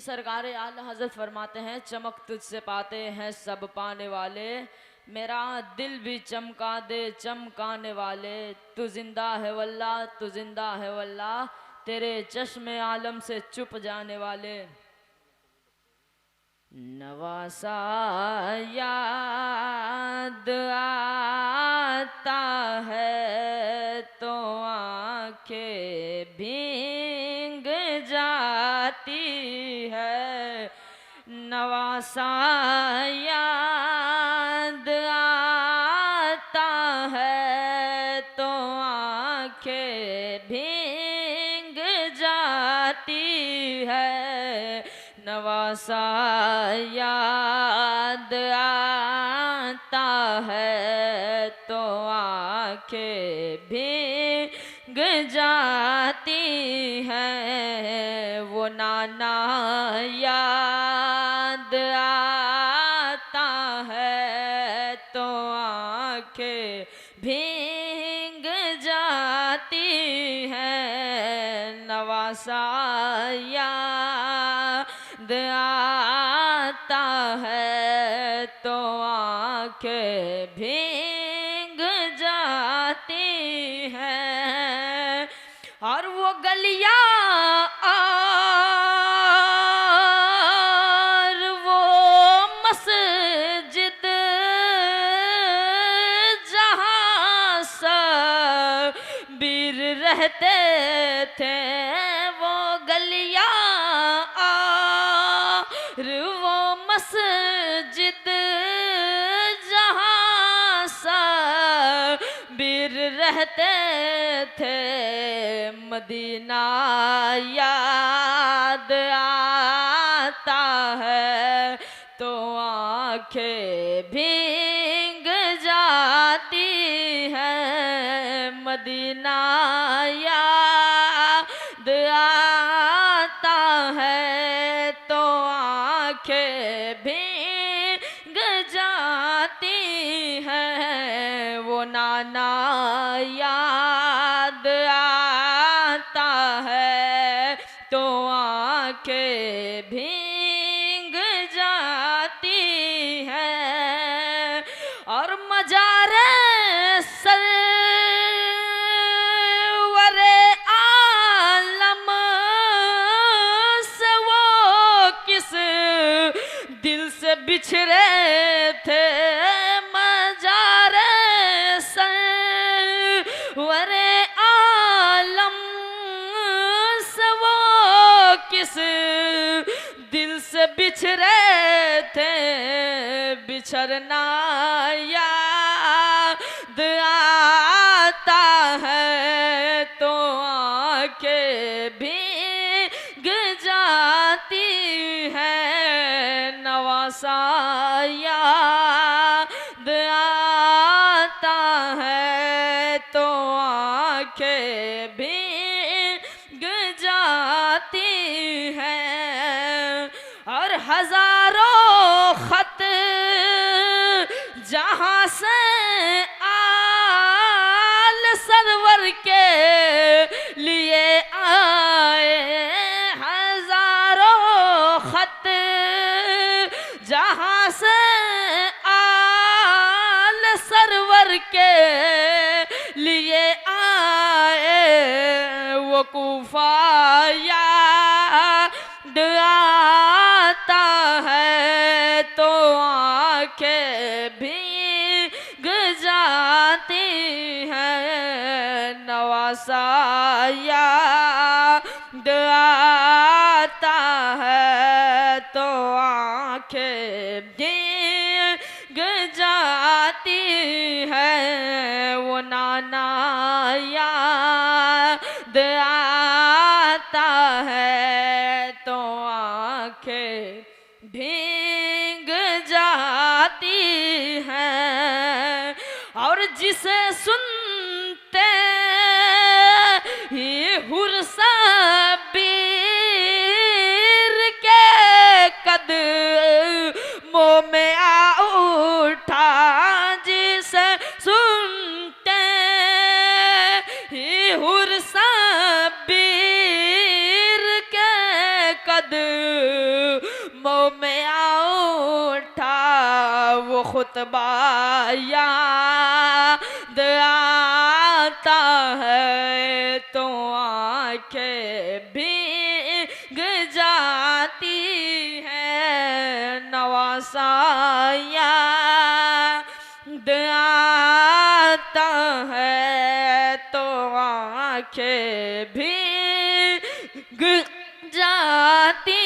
सरकार आला हजरत फरमाते हैं, चमक तुझसे पाते हैं सब पाने वाले, मेरा दिल भी चमका दे चमकाने वाले। तू जिंदा है वल्लाह, तू जिंदा है वल्लाह, तेरे चश्मे आलम से चुप जाने वाले। नवासा याद आता है तो आंखें भींग जाती है। नवासा याद आता है तो आंखें भींग जाती है। नवासा याद आता है तो आंखें भीग जाती हैं। वो नाना याद आता है तो आंखें भीग जाती हैं। नवासा याद आता है तो आंखें भीग जाती हैं। और वो गलियां और वो मस्जिद जहाँ सबीर रहते थे, वो गलियां वो मस्जिद जहाँ सबीर रहते थे। मदीना याद आता है तो आंखें भीग जाती हैं। मदीना याद आता है तो आंखें भीग जाती हैं। वो नाना याद आता है तो आंखें भीग जाती हैं। और मजारे सरवरे आलम से वो किस दिल से बिछड़े थे। मजारे सरवरे आलम से वो किस दिल से बिछड़े थे। बिछड़ना याद आता है तो आंखें भीग जाती हैं। नवासा याद आता है तो आंखें भीग जाती हैं। और हजारों खत जहाँ से आल सरवर के लिए आए, हजारों खत जहाँ से आल सरवर के लिए आए। वो कूफा याद आता है तो आंखें भीग जाती हैं। नवासा याद आता है तो आंखें भीग जाती हैं। वो नाना याद आता है तो आंखें भीग जाती हैं। और जिसे सुनते ही हुर सबीर के कदमों में आ उठा, जिसे सुनते ही हुर सबीर के कदमों मुँह में आ उठा वो खुतबा याद आता है तो आंखें भीग जाती हैं नवासा याद आता है तो आंखें भीग जाती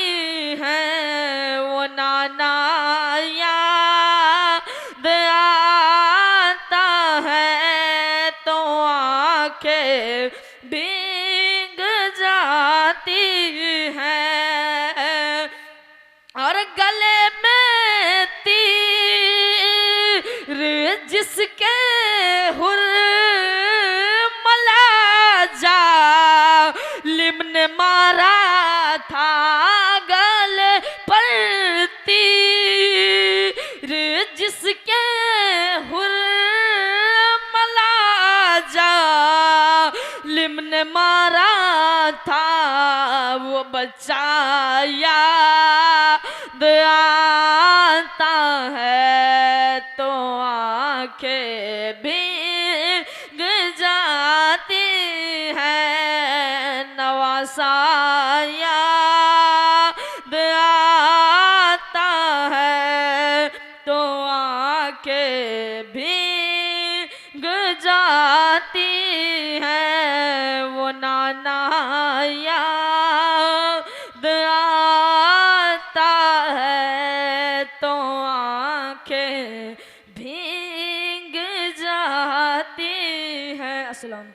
हैं वो नाना याद आता है तो आंखें भीग जाती हैं और गले में तीर जिसके हुर्मला जालिम ने मारा था गले पर तीर जिसके हुर्मला जालिम ने मारा था वो बच्चा याद आता है तो आंखें भीग जाती हैं नवासा याद आता है तो आंखें भीग जाती हैं वो नाना याद आता है तो आंखें भीग जाती हैं। अस्सलाम।